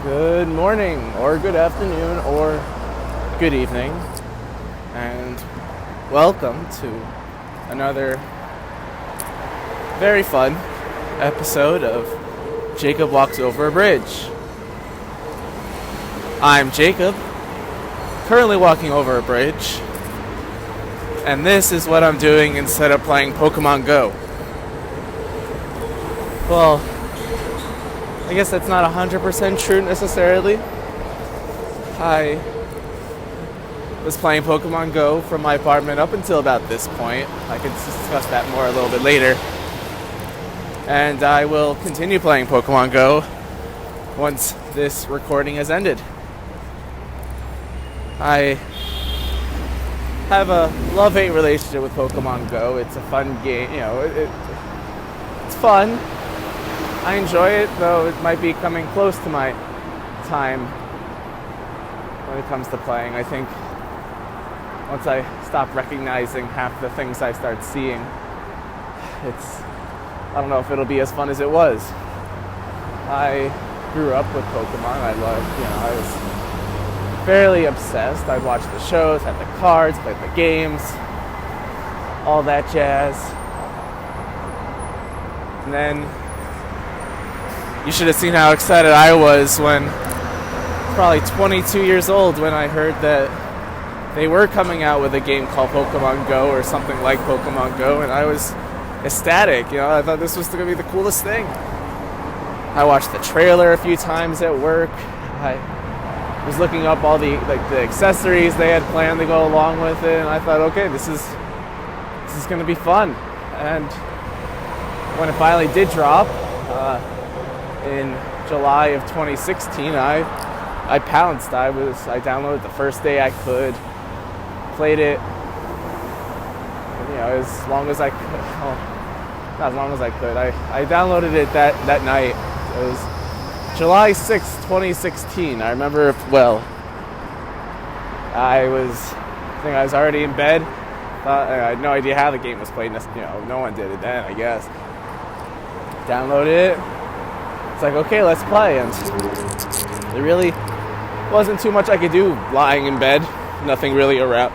Good morning, or good afternoon, or good evening, and welcome to another very fun episode of Jacob Walks Over a Bridge. I'm Jacob, currently walking over a bridge, and this is what I'm doing instead of playing Pokemon Go. Well, I guess that's not 100% true necessarily. I was playing Pokemon Go from my apartment up until about this point. I can discuss that more a little bit later. And I will continue playing Pokemon Go once this recording has ended. I have a love-hate relationship with Pokemon Go. It's a fun game, it's fun. I enjoy it, though it might be coming close to my time when it comes to playing. I think once I stop recognizing half the things I start seeing, I don't know if it'll be as fun as it was. I grew up with Pokemon. I was fairly obsessed. I'd watch the shows, had the cards, played the games, all that jazz. And then you should have seen how excited I was when probably 22 years old when I heard that they were coming out with a game called Pokemon Go or something like Pokemon Go, and I was ecstatic. I thought this was going to be the coolest thing. I watched the trailer a few times at work. I was looking up all the accessories they had planned to go along with it, and I thought, okay, this is going to be fun. And when it finally did drop, in July of 2016, I pounced. I downloaded the first day I could, played it, as long as I could. Well, not as long as I could. I downloaded it that night. It was July 6th, 2016. I remember it well. I think I was already in bed. I had no idea how the game was played. No one did it then, I guess. Downloaded it. It's like, okay, let's play. And there really wasn't too much I could do lying in bed. Nothing really around.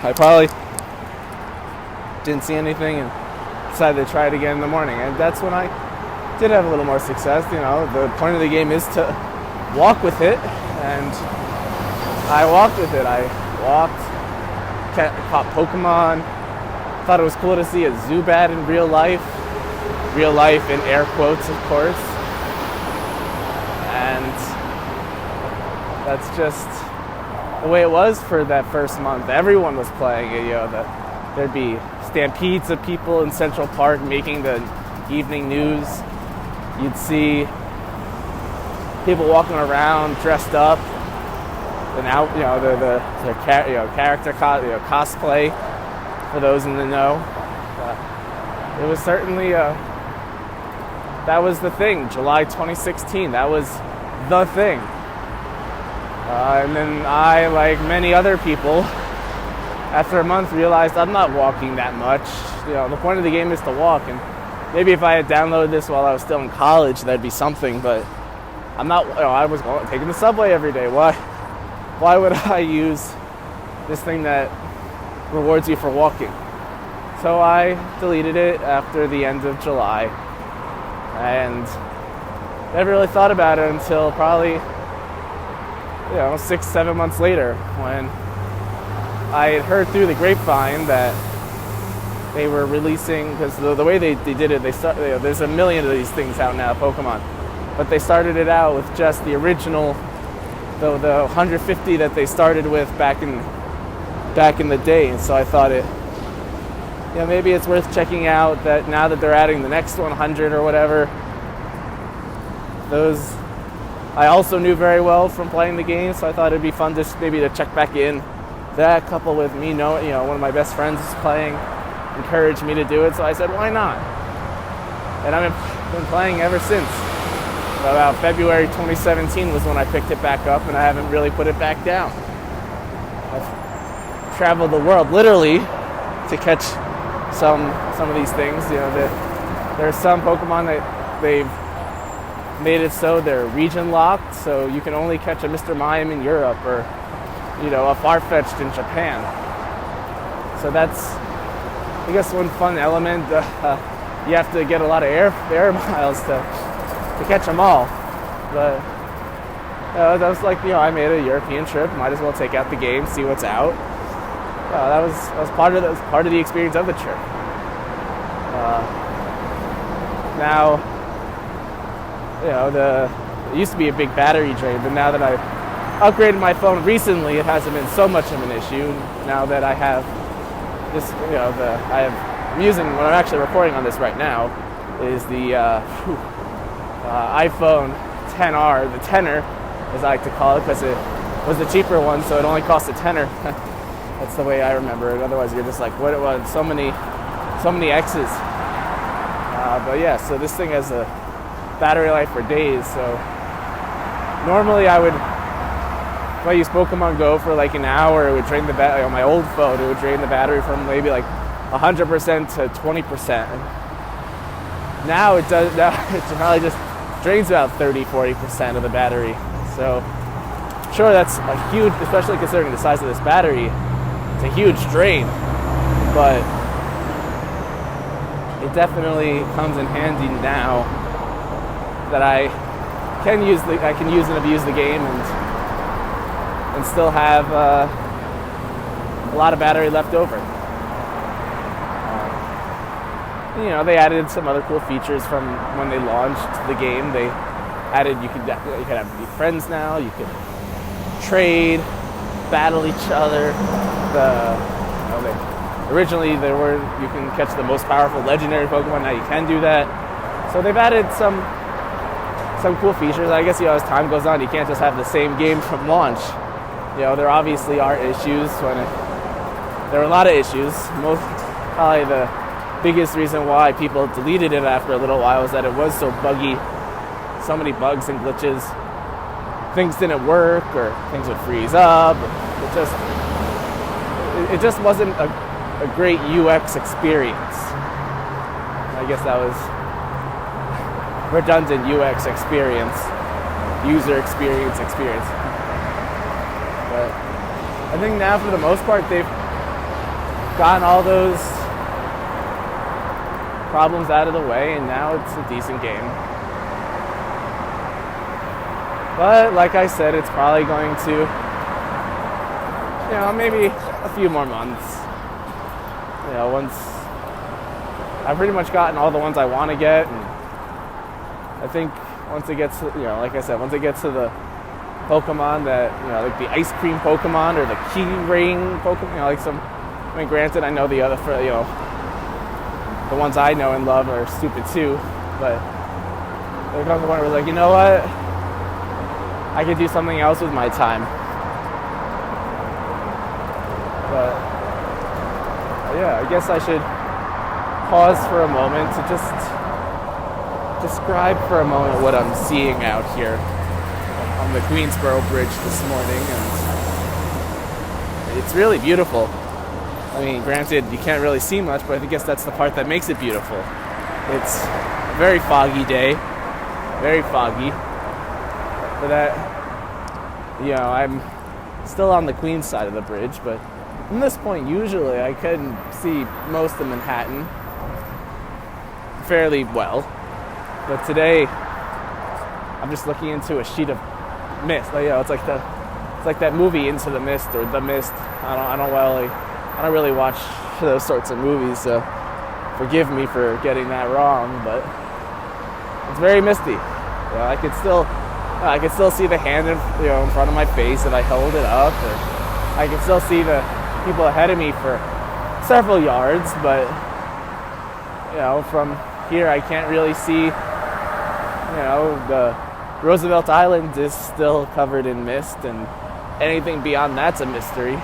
I probably didn't see anything and decided to try it again in the morning. And that's when I did have a little more success. The point of the game is to walk with it. And I walked with it. I walked, caught Pokemon. Thought it was cool to see a Zubat in real life. Real life in air quotes, of course. And that's just the way it was for that first month. Everyone was playing it. There'd be stampedes of people in Central Park making the evening news. You'd see people walking around dressed up and out, their character cosplay. For those in the know, it was certainly that was the thing. July 2016, that was the thing. And then I, like many other people, after a month realized I'm not walking that much. The point of the game is to walk, and maybe if I had downloaded this while I was still in college, that'd be something, but I'm not. I was taking the subway every day. Why would I use this thing that rewards you for walking? So I deleted it after the end of July, and never really thought about it until probably 6-7 months later, when I had heard through the grapevine that they were releasing, because the way they did it, there's a million of these things out now, Pokemon, but they started it out with just the original, the 150 that they started with back in the day. And so I thought maybe it's worth checking out that now that they're adding the next 100 or whatever. Those I also knew very well from playing the game, so I thought it'd be fun just maybe to check back in. That coupled with me knowing, one of my best friends is playing, encouraged me to do it, so I said, why not? And I've been playing ever since. So about February 2017 was when I picked it back up, and I haven't really put it back down. I've traveled the world literally to catch some of these things. There are some Pokemon that they've made it so they're region locked, so you can only catch a Mr. Mime in Europe or, a Farfetch'd in Japan. So that's, I guess, one fun element. You have to get a lot of air miles to catch them all. But that was like, I made a European trip. Might as well take out the game, see what's out. That was part of the experience of the trip. Now, it used to be a big battery drain, but now that I've upgraded my phone recently, it hasn't been so much of an issue. Now that I have this, I'm using, what I'm actually recording on this right now is the iPhone XR, the tenner, as I like to call it, because it was the cheaper one, so it only cost a tenner. That's the way I remember it. Otherwise, you're just like, what it was, so many X's. But yeah, so this thing has a battery life for days. So normally if I use Pokemon Go for like an hour, it would drain the battery. On my old phone, it would drain the battery from maybe like 100% to 20%. Now it does. Now it probably just drains about 30-40% of the battery. So sure, that's a huge, especially considering the size of this battery. It's a huge drain, but it definitely comes in handy now that I can use and abuse the game and still have a lot of battery left over. They added some other cool features from when they launched the game. They added you could have be friends now. You could trade, battle each other. Originally you can catch the most powerful legendary Pokemon. Now you can do that. So they've added some cool features. I guess as time goes on, you can't just have the same game from launch. There obviously are issues. There are a lot of issues. Probably the biggest reason why people deleted it after a little while was that it was so buggy. So many bugs and glitches. Things didn't work, or things would freeze up. It just wasn't a great UX experience. I guess that was redundant. UX experience, user experience. But I think now, for the most part, they've gotten all those problems out of the way, and now it's a decent game. But like I said, it's probably going to, maybe a few more months. Once I've pretty much gotten all the ones I want to get, and I think once it gets to, like I said, once it gets to the Pokemon that, like the ice cream Pokemon or the key ring Pokemon, granted, I know the other, the ones I know and love are stupid too, but there comes a point where it's like, what? I could do something else with my time. But yeah, I guess I should pause for a moment to just describe for a moment what I'm seeing out here on the Queensboro Bridge this morning, and it's really beautiful. Granted, you can't really see much, but I guess that's the part that makes it beautiful. It's a very foggy day, very foggy. But I'm still on the Queens side of the bridge, but from this point, usually I can see most of Manhattan fairly well. But today, I'm just looking into a sheet of mist. It's like that movie Into the Mist or The Mist. I don't really watch those sorts of movies, so forgive me for getting that wrong. But it's very misty. I could still see the hand in front of my face if I hold it up, or I can still see the people ahead of me for several yards. But from here I can't really see. The Roosevelt Island is still covered in mist, and anything beyond that's a mystery.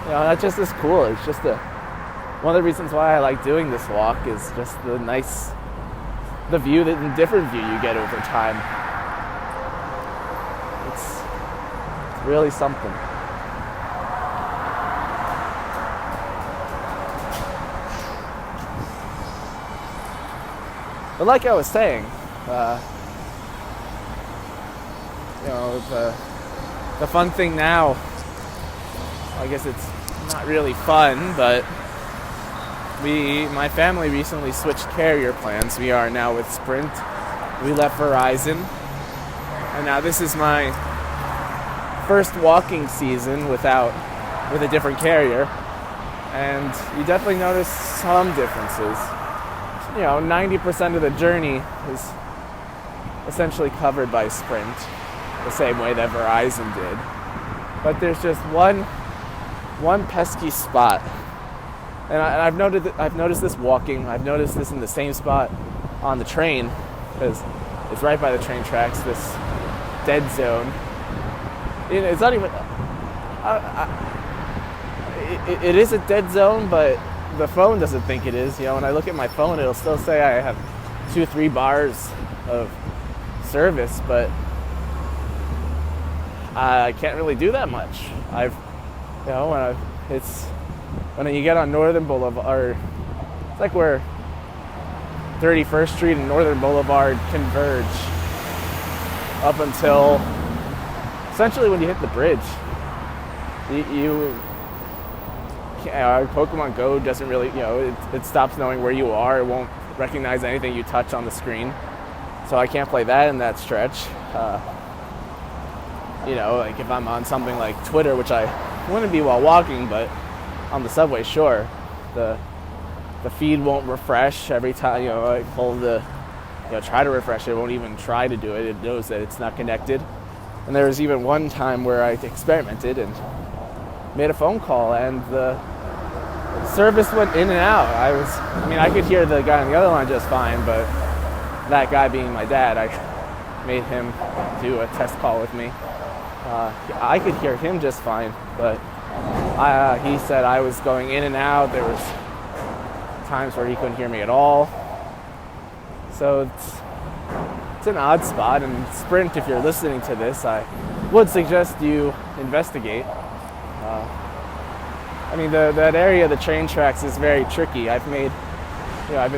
That just is cool. It's just one of the reasons why I like doing this walk is just the view, the different view you get over time. It's really something. But like I was saying, the fun thing now, I guess it's not really fun, but my family recently switched carrier plans. We are now with Sprint. We left Verizon, and now this is my first walking season with a different carrier, and you definitely notice some differences. 90% of the journey is essentially covered by Sprint, the same way that Verizon did. But there's just one pesky spot, and I've noticed this walking. I've noticed this in the same spot on the train, because it's right by the train tracks. This dead zone. It's not even. It is a dead zone, but the phone doesn't think it is. When I look at my phone, it'll still say I have 2-3 bars of service, but I can't really do that much. When you get on Northern Boulevard, it's like where 31st Street and Northern Boulevard converge up until essentially when you hit the bridge. Pokemon Go doesn't really, it stops knowing where you are. It won't recognize anything you touch on the screen. So I can't play that in that stretch. Like if I'm on something like Twitter, which I wouldn't be while walking, but on the subway, sure. The feed won't refresh every time, I pull try to refresh it. It won't even try to do it. It knows that it's not connected. And there was even one time where I experimented and made a phone call, and the service went in and out. I could hear the guy on the other line just fine, but that guy being my dad, I made him do a test call with me. I could hear him just fine, but he said I was going in and out. There was times where he couldn't hear me at all. So it's an odd spot, and Sprint, if you're listening to this, I would suggest you investigate. That area of the train tracks is very tricky. I've been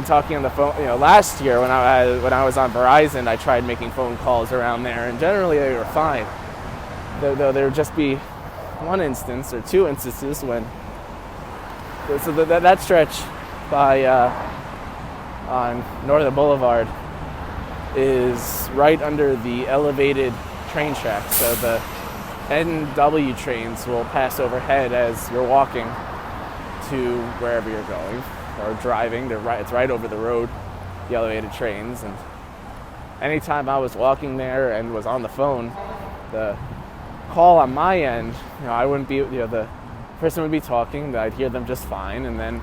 talking on the phone. Last year when I was on Verizon, I tried making phone calls around there, and generally they were fine. Though there would just be one instance or two instances when. So that stretch by on Northern Boulevard is right under the elevated train tracks. So the NW trains will pass overhead as you're walking to wherever you're going or driving. It's right over the road, the elevated trains. And anytime I was walking there and was on the phone, the call on my end, I wouldn't be, the person would be talking, I'd hear them just fine, and then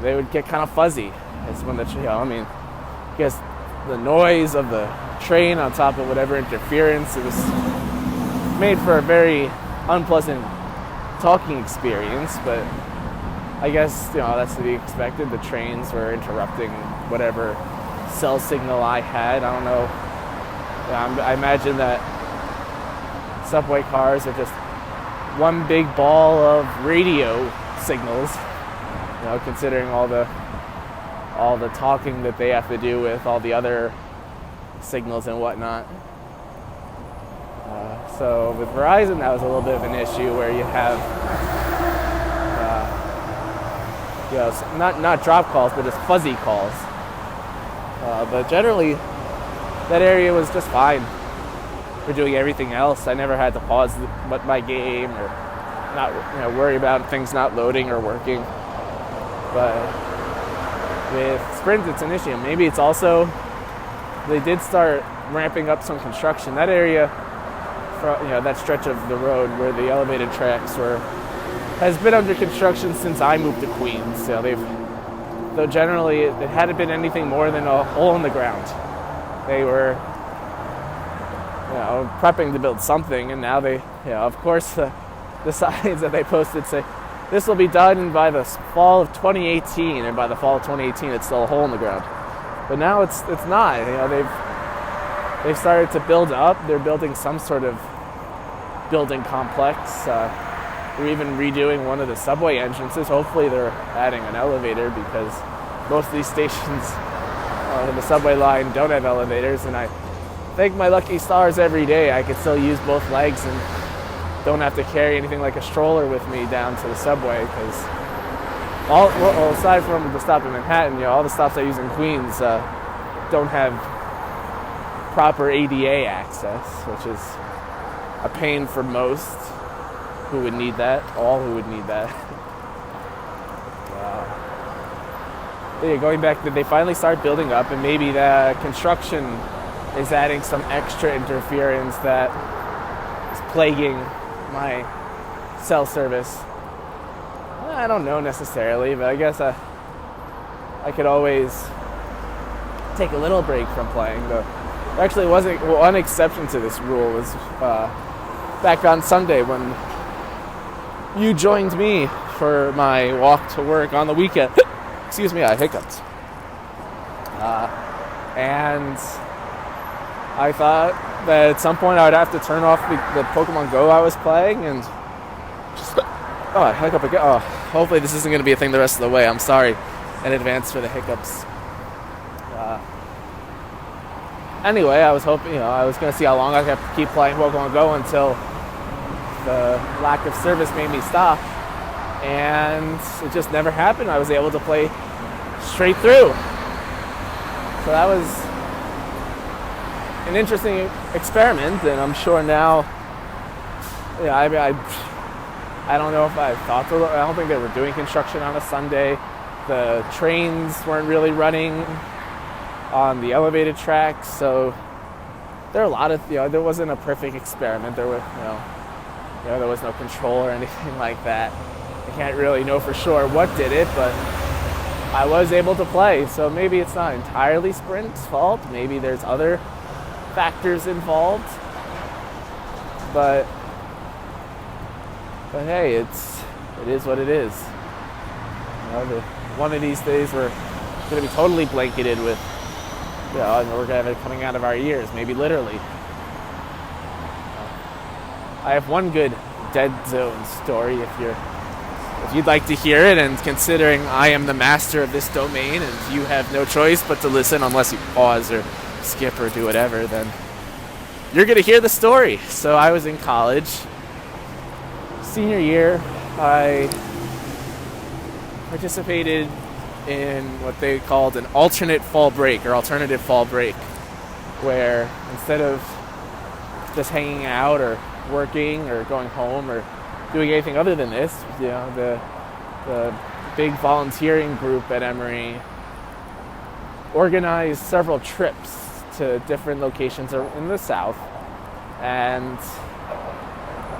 they would get kind of fuzzy. It's when I guess the noise of the train on top of whatever interference, it was made for a very unpleasant talking experience, but I guess that's to be expected. The trains were interrupting whatever cell signal I had. I don't know. I imagine that subway cars are just one big ball of radio signals, considering all the talking that they have to do with all the other signals and whatnot. So with Verizon, that was a little bit of an issue where you have, not drop calls, but just fuzzy calls. But generally, that area was just fine for doing everything else. I never had to pause my game or not, worry about things not loading or working. But with Sprint, it's an issue. Maybe it's also they did start ramping up some construction. That area, that stretch of the road where the elevated tracks has been under construction since I moved to Queens. So though generally it hadn't been anything more than a hole in the ground. They were, prepping to build something, and now they, of course, the signs that they posted say this will be done by the fall of 2018, and by the fall of 2018, it's still a hole in the ground. But now it's not. They've started to build up. They're building some sort of building complex. They're even redoing one of the subway entrances. Hopefully they're adding an elevator, because most of these stations on the subway line don't have elevators, and I thank my lucky stars every day I could still use both legs and don't have to carry anything like a stroller with me down to the subway, because aside from the stop in Manhattan, all the stops I use in Queens don't have proper ADA access, which is a pain for most who would need that, all who would need that. But yeah, going back, did they finally start building up, and maybe the construction is adding some extra interference that is plaguing my cell service? I don't know necessarily, but I guess I could always take a little break from playing. There actually wasn't one exception to this rule. Was back on Sunday when you joined me for my walk to work on the weekend. Excuse me, I hiccuped. And I thought that at some point I would have to turn off the Pokemon Go I was playing and just... Oh, I hiccup again. Oh, hopefully this isn't going to be a thing the rest of the way. I'm sorry in advance for the hiccups. Anyway, I was hoping, I was going to see how long I could keep playing Pokemon Go until the lack of service made me stop. And it just never happened. I was able to play straight through. So that was an interesting experiment, and I'm sure now, I don't know if I thought so. I don't think they were doing construction on a Sunday. The trains weren't really running on the elevated tracks, so there are a lot of, there wasn't a perfect experiment. There were, there was no control or anything like that. I can't really know for sure what did it, but I was able to play. So maybe it's not entirely Sprint's fault. Maybe there's other factors involved. But hey, it is what it is. One of these days we're going to be totally blanketed with, and we're going to have it coming out of our ears, maybe literally. I have one good Dead Zone story if you'd like to hear it, and considering I am the master of this domain and you have no choice but to listen unless you pause or skip or do whatever, then you're going to hear the story. So I was in college, senior year. I participated in what they called an alternative fall break, where instead of just hanging out or working or going home or doing anything other than this, the big volunteering group at Emory organized several trips to different locations in the South, and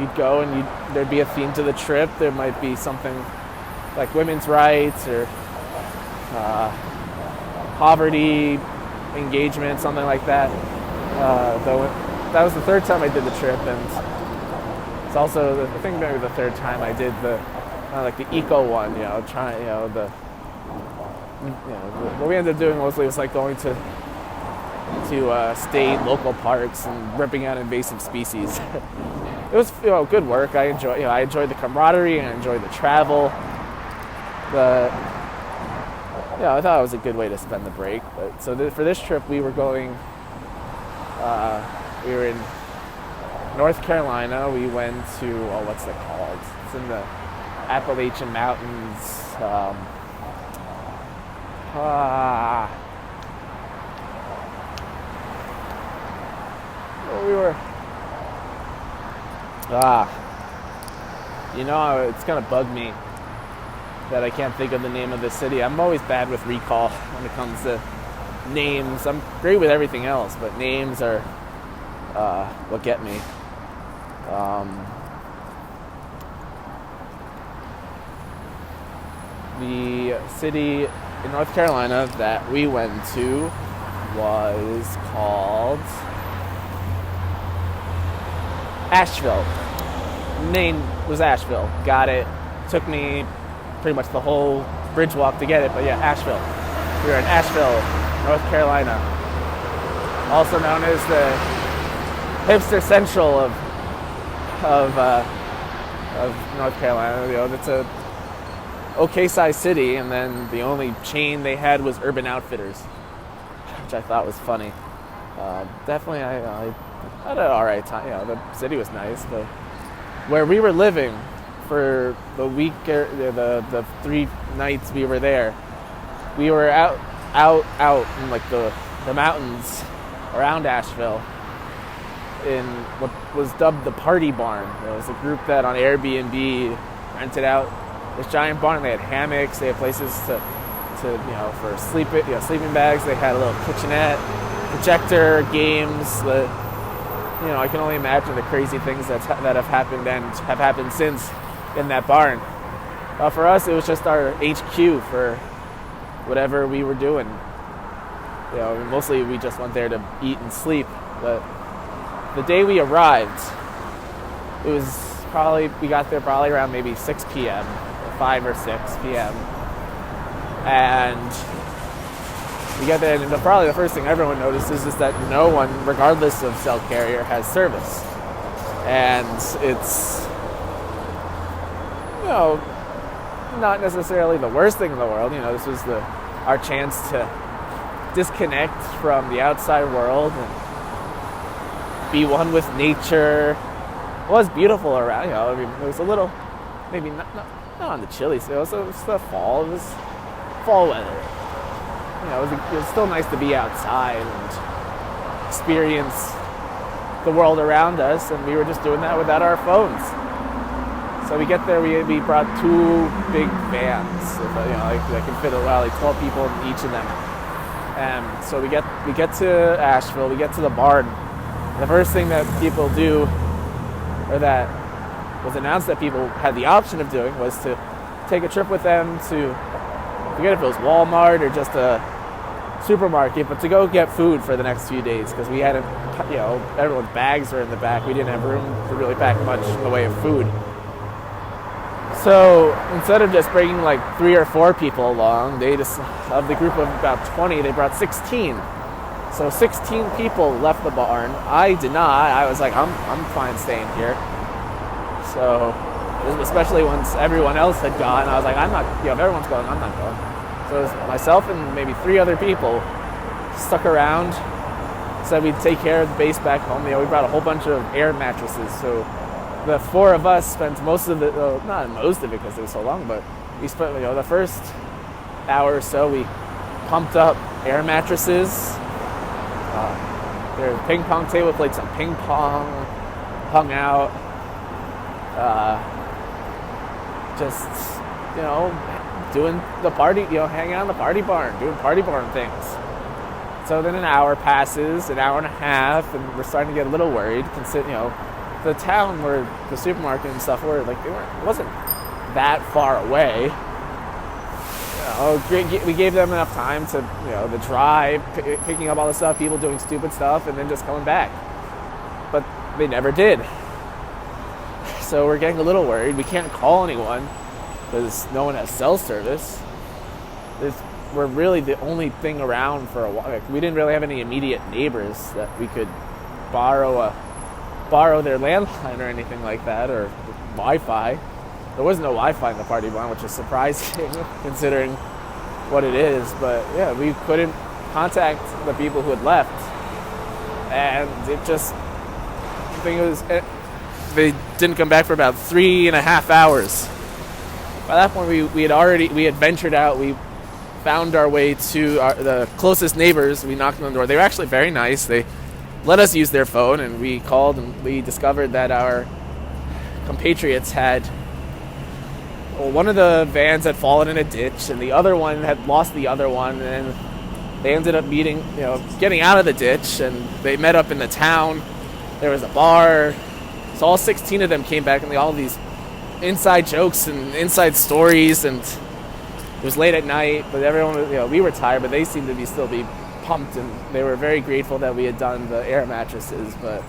you'd go and there'd be a theme to the trip. There might be something like women's rights or poverty engagement, something like that. Though that was the third time I did the trip, and it's also, I think maybe the third time I did the the eco one. What we ended up doing mostly was like going to state, local parks and ripping out invasive species. It was good work. I enjoyed the camaraderie and I enjoyed the travel. I thought it was a good way to spend the break. But so for this trip, we were going. We were in North Carolina. We went to what's it called? It's in the Appalachian Mountains. We were. It's gonna bug me that I can't think of the name of the city. I'm always bad with recall when it comes to names. I'm great with everything else, but names are what get me. The city in North Carolina that we went to was called Asheville. Name was Asheville. Got it. Took me pretty much the whole bridge walk to get it, but yeah, Asheville. We were in Asheville, North Carolina, also known as the hipster central of North Carolina. It's a okay-sized city, and then the only chain they had was Urban Outfitters, which I thought was funny. Definitely, I had an all right time. The city was nice, but where we were living for the week, the 3 nights we were there, we were out in like the mountains around Asheville in what was dubbed the Party Barn. There was a group that on Airbnb rented out this giant barn. They had hammocks, they had places to for sleeping bags. They had a little kitchenette, projector, games. I can only imagine the crazy things that have happened and have happened since in that barn. For us, it was just our HQ for whatever we were doing. Mostly we just went there to eat and sleep. But the day we arrived, we got there probably around maybe 6 p.m., 5 or 6 p.m. And we get there, and probably the first thing everyone notices is that no one, regardless of cell carrier, has service. And it's, not necessarily the worst thing in the world. This was our chance to disconnect from the outside world and be one with nature. It was beautiful around, it was a little, maybe not on the chilly side. It was the fall. It was fall weather. It was still nice to be outside and experience the world around us, and we were just doing that without our phones. So we get there, we brought 2 big vans, that can fit like 12 people in each of them. And so we get to Asheville, we get to the barn. The first thing that people do, or that was announced that people had the option of doing, was to take a trip with them to, I forget if it was Walmart or just a supermarket, but to go get food for the next few days, because we hadn't, everyone's bags were in the back. We didn't have room to really pack much in the way of food. So instead of just bringing like 3 or 4 people along, of the group of about 20, they brought 16. So 16 people left the barn. I did not. I was like, I'm fine staying here. So, especially once everyone else had gone, I was like, I'm not, if everyone's going, I'm not going. So it was myself and maybe 3 other people stuck around, said we'd take care of the base back home. We brought a whole bunch of air mattresses. So the 4 of us spent most of it, not most of it because it was so long, but we spent, the first hour or so, we pumped up air mattresses. There was a ping pong table, played some ping pong, hung out, just, doing the party, hanging out in the party barn, doing party barn things. So then an hour passes, an hour and a half, and we're starting to get a little worried, considering, the town where the supermarket and stuff were, it wasn't that far away. We gave them enough time to, the drive, picking up all the stuff, people doing stupid stuff, and then just coming back. But they never did. So we're getting a little worried. We can't call anyone because no one has cell service. We're really the only thing around for a while. We didn't really have any immediate neighbors that we could borrow their landline or anything like that, or Wi-Fi. There was no Wi-Fi in the party barn, which is surprising considering what it is. But yeah, we couldn't contact the people who had left, and they didn't come back for about 3.5 hours. By that point, we had ventured out. We found our way to the closest neighbors. We knocked on the door. They were actually very nice. They let us use their phone, and we called, and we discovered that our compatriots had, one of the vans had fallen in a ditch, and the other one had lost the other one, and they ended up getting out of the ditch, and they met up in the town. There was a bar. So all 16 of them came back, and they all had these inside jokes and inside stories, and it was late at night, but everyone, we were tired, but they seemed to still be pumped, and they were very grateful that we had done the air mattresses. But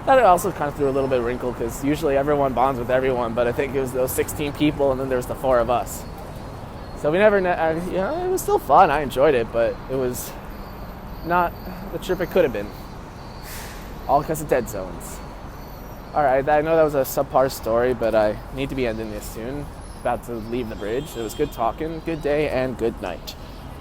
that also kind of threw a little bit of wrinkle, because usually everyone bonds with everyone, but I think it was those 16 people, and then there was the 4 of us. So we never, it was still fun. I enjoyed it, but it was not the trip it could have been. All because of dead zones. All right, I know that was a subpar story, but I need to be ending this soon. About to leave the bridge. It was good talking, good day, and good night.